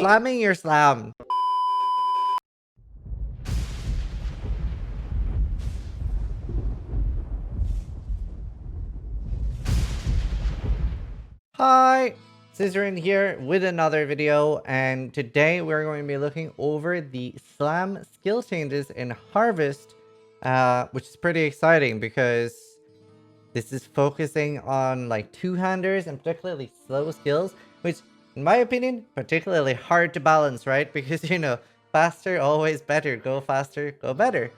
slamming your slam. Hi, Zizaran here with another video, and today we're going to be looking over the slam skill changes in Harvest, which is pretty exciting because this is focusing on like two-handers and particularly slow skills, which in my opinion, particularly hard to balance, right? Because, you know, faster, always better, go faster, go better.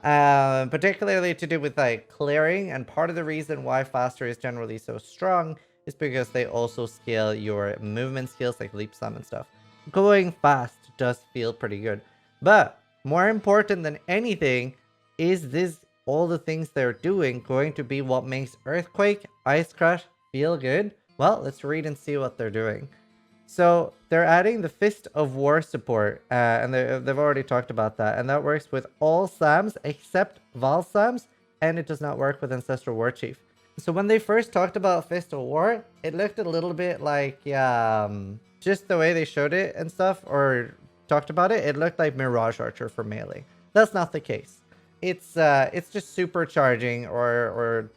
Particularly to do with like clearing, and part of the reason why faster is generally so strong is because they also scale your movement skills like leap slam and stuff. Going fast does feel pretty good. But more important than anything, is this all the things they're doing going to be what makes Earthquake, Ice Crash feel good? Well, let's read and see what they're doing. So they're adding the Fist of War support, and they've already talked about that, and that works with all slams except Val slams, and it does not work with Ancestral War Chief. So when they first talked about Fist of War, it looked a little bit like, just the way they showed it and stuff, or talked about it, it looked like Mirage Archer for melee. That's not the case. It's just supercharging or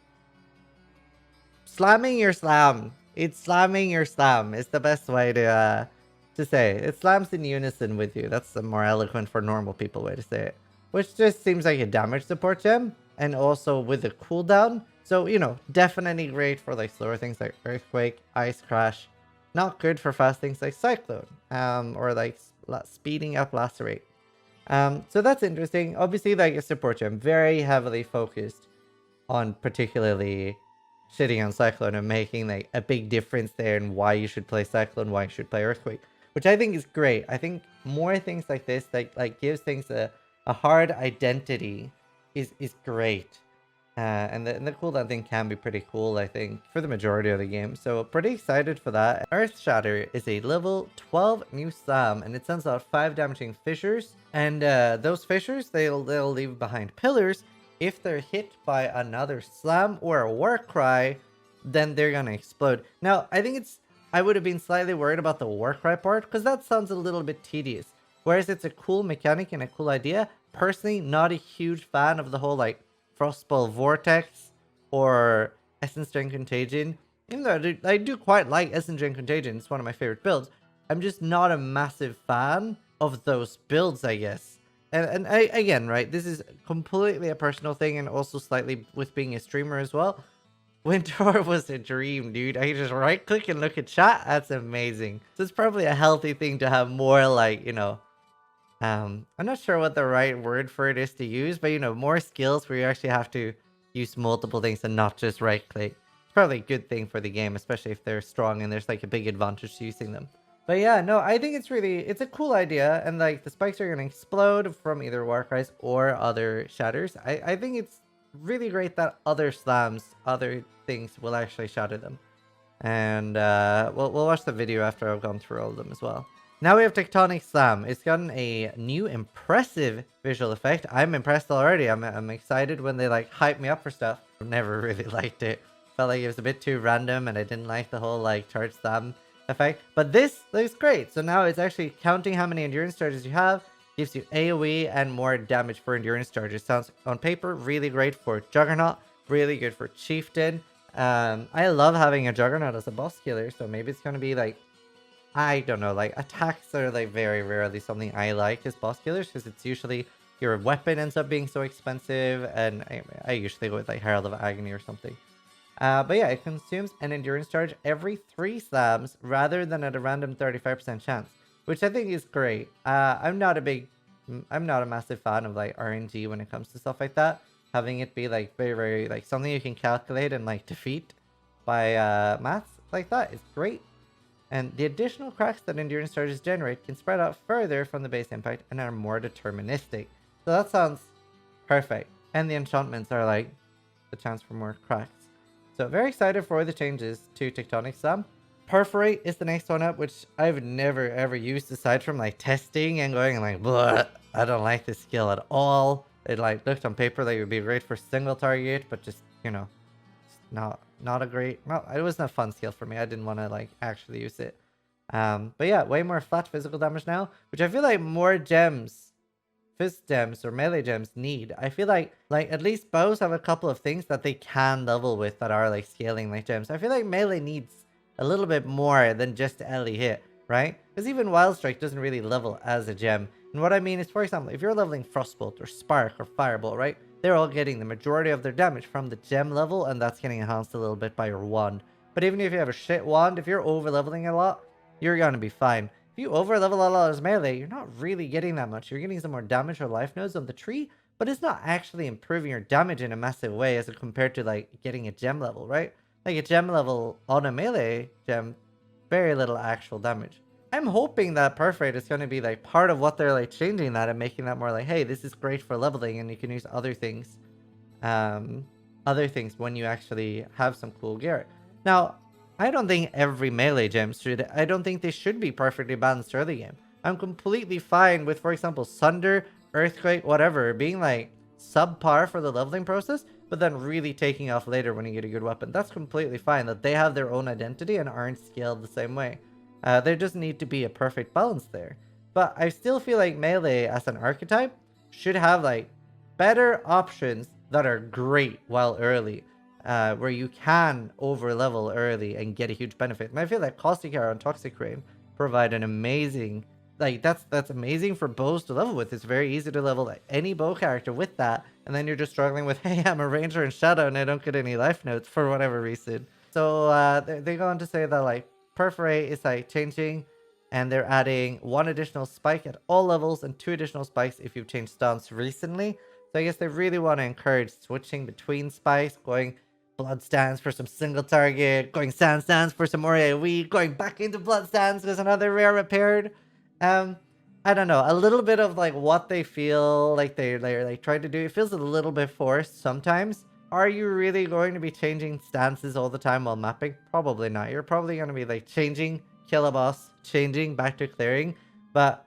slamming your slam. It's slamming your slam is the best way to say it. It slams in unison with you. That's the more eloquent for normal people way to say it. Which just seems like a damage support gem, and also with the cooldown. So, you know, definitely great for like slower things like Earthquake, Ice Crash. Not good for fast things like Cyclone, or like speeding up Lacerate. So that's interesting. Obviously, like a support gem, very heavily focused on particularly shitting on Cyclone and making like a big difference there in why you should play Cyclone, why you should play Earthquake, which I think is great. I think more things like this that like gives things a hard identity is great. And the cooldown thing can be pretty cool, I think, for the majority of the game. So pretty excited for that. Earthshatter is a level 12 new slam, and it sends out 5 damaging fissures. And those fissures, they'll leave behind pillars. If they're hit by another slam or a warcry, then they're gonna explode. Now, I would have been slightly worried about the warcry part, because that sounds a little bit tedious. Whereas it's a cool mechanic and a cool idea. Personally, not a huge fan of the whole like Frostball Vortex or Essence Drain Contagion. Even though I do quite like Essence Drain Contagion, it's one of my favorite builds. I'm just not a massive fan of those builds, I guess. And again, right, this is completely a personal thing, and also slightly with being a streamer as well. Winter was a dream, dude. I just right click and look at chat. That's amazing. So it's probably a healthy thing to have more like, you know, I'm not sure what the right word for it is to use, but you know, more skills where you actually have to use multiple things and not just right click. It's probably a good thing for the game, especially if they're strong and there's like a big advantage to using them. But yeah, no, I think it's a cool idea, and like the spikes are gonna explode from either warcries or other shatters. I think it's really great that other slams, other things will actually shatter them. And we'll watch the video after I've gone through all of them as well. Now we have Tectonic Slam. It's gotten a new impressive visual effect. I'm impressed already. I'm excited when they like hype me up for stuff. I've never really liked it. Felt like it was a bit too random, and I didn't like the whole like charge slam effect. But this looks great. So now it's actually counting how many endurance charges you have. Gives you AoE and more damage for endurance charges. Sounds on paper really great for Juggernaut. Really good for Chieftain. I love having a Juggernaut as a boss killer. So maybe it's going to be like, I don't know, like attacks are like very rarely something I like as boss killers, because it's usually your weapon ends up being so expensive, and I usually go with like Herald of Agony or something. But yeah, it consumes an endurance charge every 3 slams rather than at a random 35% chance, which I think is great. I'm not a massive fan of like RNG when it comes to stuff like that. Having it be like very like something you can calculate and like defeat by maths like that is great. And the additional cracks that endurance charges generate can spread out further from the base impact and are more deterministic. So that sounds perfect. And the enchantments are like the chance for more cracks. So very excited for the changes to Tectonic Slam. Perforate is the next one up, which I've never ever used aside from like testing and going like, bleh, I don't like this skill at all. It like looked on paper like it would be great for single target, but just, you know, not a great, well, it wasn't a fun skill for me. I didn't want to like actually use it. But yeah, way more flat physical damage now, which I feel like more gems, fist gems or melee gems need. I feel like at least bows have a couple of things that they can level with that are like scaling like gems. I feel like melee needs a little bit more than just LE hit, right? Because even Wild Strike doesn't really level as a gem. And what I mean is, for example, if you're leveling Frostbolt or Spark or Firebolt, right? They're all getting the majority of their damage from the gem level, and that's getting enhanced a little bit by your wand. But even if you have a shit wand, if you're over leveling a lot, you're gonna be fine. If you over level a lot as melee, you're not really getting that much. You're getting some more damage or life nodes on the tree, but it's not actually improving your damage in a massive way as compared to like getting a gem level, right? Like a gem level on a melee gem, very little actual damage. I'm hoping that Perforate is going to be like part of what they're like changing that and making that more like, hey, this is great for leveling and you can use other things when you actually have some cool gear. Now, I don't think every melee gem I don't think they should be perfectly balanced early game. I'm completely fine with, for example, Sunder, Earthquake, whatever, being like subpar for the leveling process, but then really taking off later when you get a good weapon. That's completely fine, that they have their own identity and aren't scaled the same way. There does need to be a perfect balance there. But I still feel like melee as an archetype should have like better options that are great while early, where you can over level early and get a huge benefit. And I feel like Caustic Arrow and Toxic Rain provide an amazing, like that's amazing for bows to level with. It's very easy to level any bow character with that, and then you're just struggling with, hey, I'm a ranger in Shadow and I don't get any life notes for whatever reason. So they go on to say that like Perforate is like changing, and they're adding 1 additional spike at all levels and 2 additional spikes if you've changed stance recently. So I guess they really want to encourage switching between spikes, going blood stance for some single target, going sand stance for some more AoE, going back into blood stance because another rare repaired. I don't know, a little bit of like what they feel like they're like trying to do. It feels a little bit forced sometimes. Are you really going to be changing stances all the time while mapping? Probably not. You're probably going to be like changing, kill a boss, changing, back to clearing. But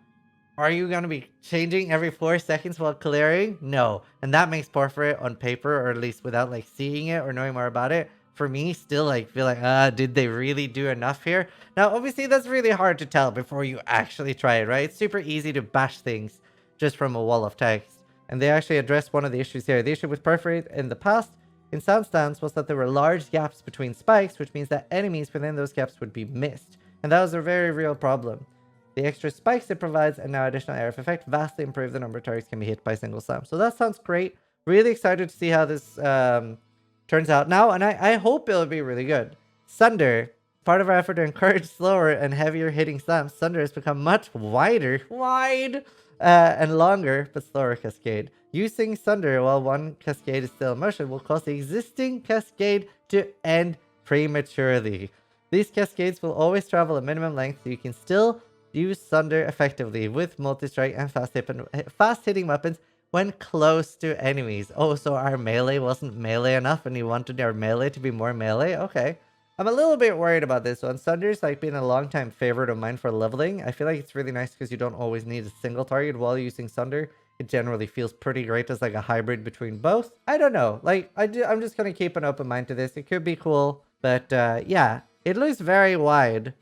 are you going to be changing every 4 seconds while clearing? No. And that makes Perforate on paper, or at least without like seeing it or knowing more about it, for me, still like feel like, did they really do enough here? Now, obviously, that's really hard to tell before you actually try it, right? It's super easy to bash things just from a wall of text. And they actually addressed one of the issues here. The issue with Perforate in the past in Sandstance was that there were large gaps between spikes, which means that enemies within those gaps would be missed. And that was a very real problem. The extra spikes it provides and now additional area of effect vastly improve the number of targets can be hit by a single slam. So that sounds great. Really excited to see how this turns out now, and I hope it'll be really good. Sunder, part of our effort to encourage slower and heavier hitting slams, Sunder has become much wide, and longer, but slower cascade. Using Sunder while one cascade is still in motion will cause the existing cascade to end prematurely. These cascades will always travel a minimum length, so you can still use Sunder effectively with multi-strike and fast-hitting weapons when close to enemies. Oh, so our melee wasn't melee enough and you wanted our melee to be more melee? Okay. I'm a little bit worried about this one. Sunder's like been a long time favorite of mine for leveling. I feel like it's really nice because you don't always need a single target while using Sunder. It generally feels pretty great as like a hybrid between both. I don't know. Like, I'm just going to keep an open mind to this. It could be cool. But yeah, it looks very wide.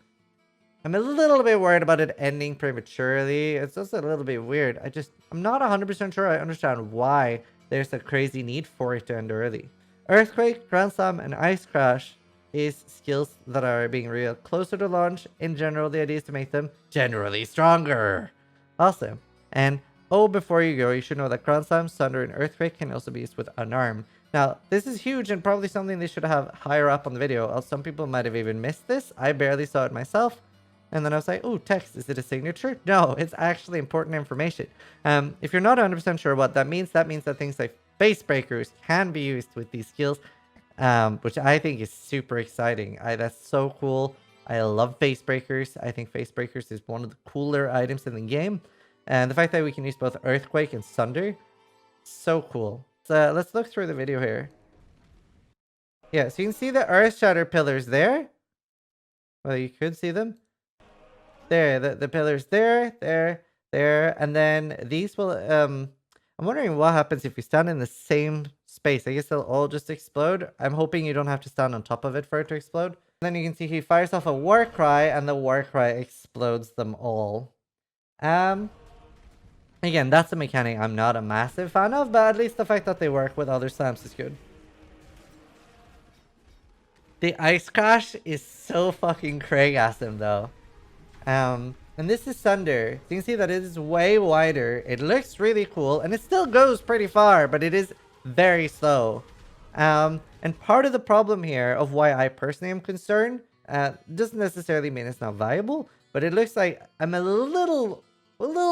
I'm a little bit worried about it ending prematurely. It's also a little bit weird. I'm not 100% sure I understand why there's a crazy need for it to end early. Earthquake, Ground Slam, and Ice Crash is skills that are being revealed closer to launch. In general, the idea is to make them generally stronger. Awesome. And before you go, you should know that Ground Slam, Sunder, and Earthquake can also be used with Unarmed. Now, this is huge and probably something they should have higher up on the video. Some people might have even missed this. I barely saw it myself. And then I was like, oh, text, is it a signature? No, it's actually important information. If you're not 100% sure what that means that things like face breakers can be used with these skills, which I think is super exciting. That's so cool. I love face breakers. I think face breakers is one of the cooler items in the game. And the fact that we can use both Earthquake and Sunder, so cool. So let's look through the video here. Yeah, so you can see the Earthshatter pillars there. Well, you could see them. There, the pillars there, and then these will, I'm wondering what happens if you stand in the same space. I guess they'll all just explode. I'm hoping you don't have to stand on top of it for it to explode. Then you can see he fires off a warcry, and the warcry explodes them all. Again, that's a mechanic I'm not a massive fan of, but at least the fact that they work with other slams is good. The Ice Crash is so fucking Craig-assum though. And this is Sunder. You can see that it is way wider. It looks really cool, and it still goes pretty far, but it is very slow. And part of the problem here of why I personally am concerned doesn't necessarily mean it's not viable, but it looks like I'm a little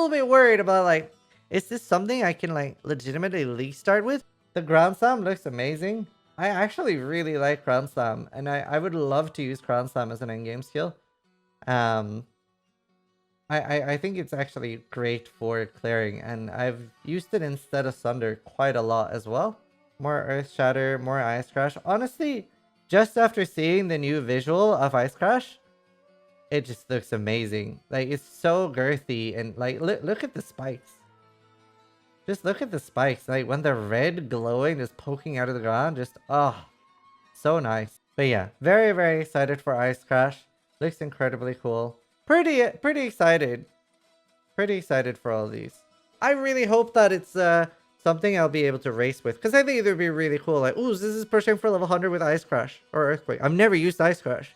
bit worried about, like, is this something I can, like, legitimately league start with? The Ground Slam looks amazing. I actually really like Ground Slam, and I would love to use Ground Slam as an endgame skill. I think it's actually great for clearing, and I've used it instead of Sunder quite a lot as well. More Earthshatter, more Ice Crash. Honestly, just after seeing the new visual of Ice Crash, it just looks amazing. Like, it's so girthy, and like, look at the spikes. Just look at the spikes. Like, when they're red glowing, just poking out of the ground, just, oh, so nice. But yeah, very, very excited for Ice Crash. Looks incredibly cool. Pretty excited. Pretty excited for all these. I really hope that it's something I'll be able to race with, because I think it would be really cool. Like, ooh, this is pushing for level 100 with Ice Crash or Earthquake. I've never used Ice Crash.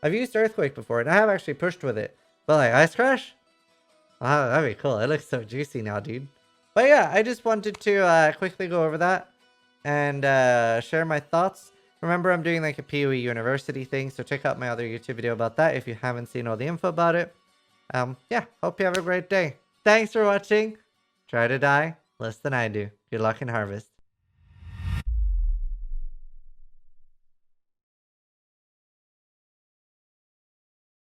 I've used Earthquake before, and I have actually pushed with it. But like, Ice Crash? Ah, that'd be cool. It looks so juicy now, dude. But yeah, I just wanted to quickly go over that and share my thoughts. Remember, I'm doing like a PoE University thing, so check out my other YouTube video about that if you haven't seen all the info about it. Yeah, hope you have a great day. Thanks for watching. Try to die less than I do. Good luck in Harvest.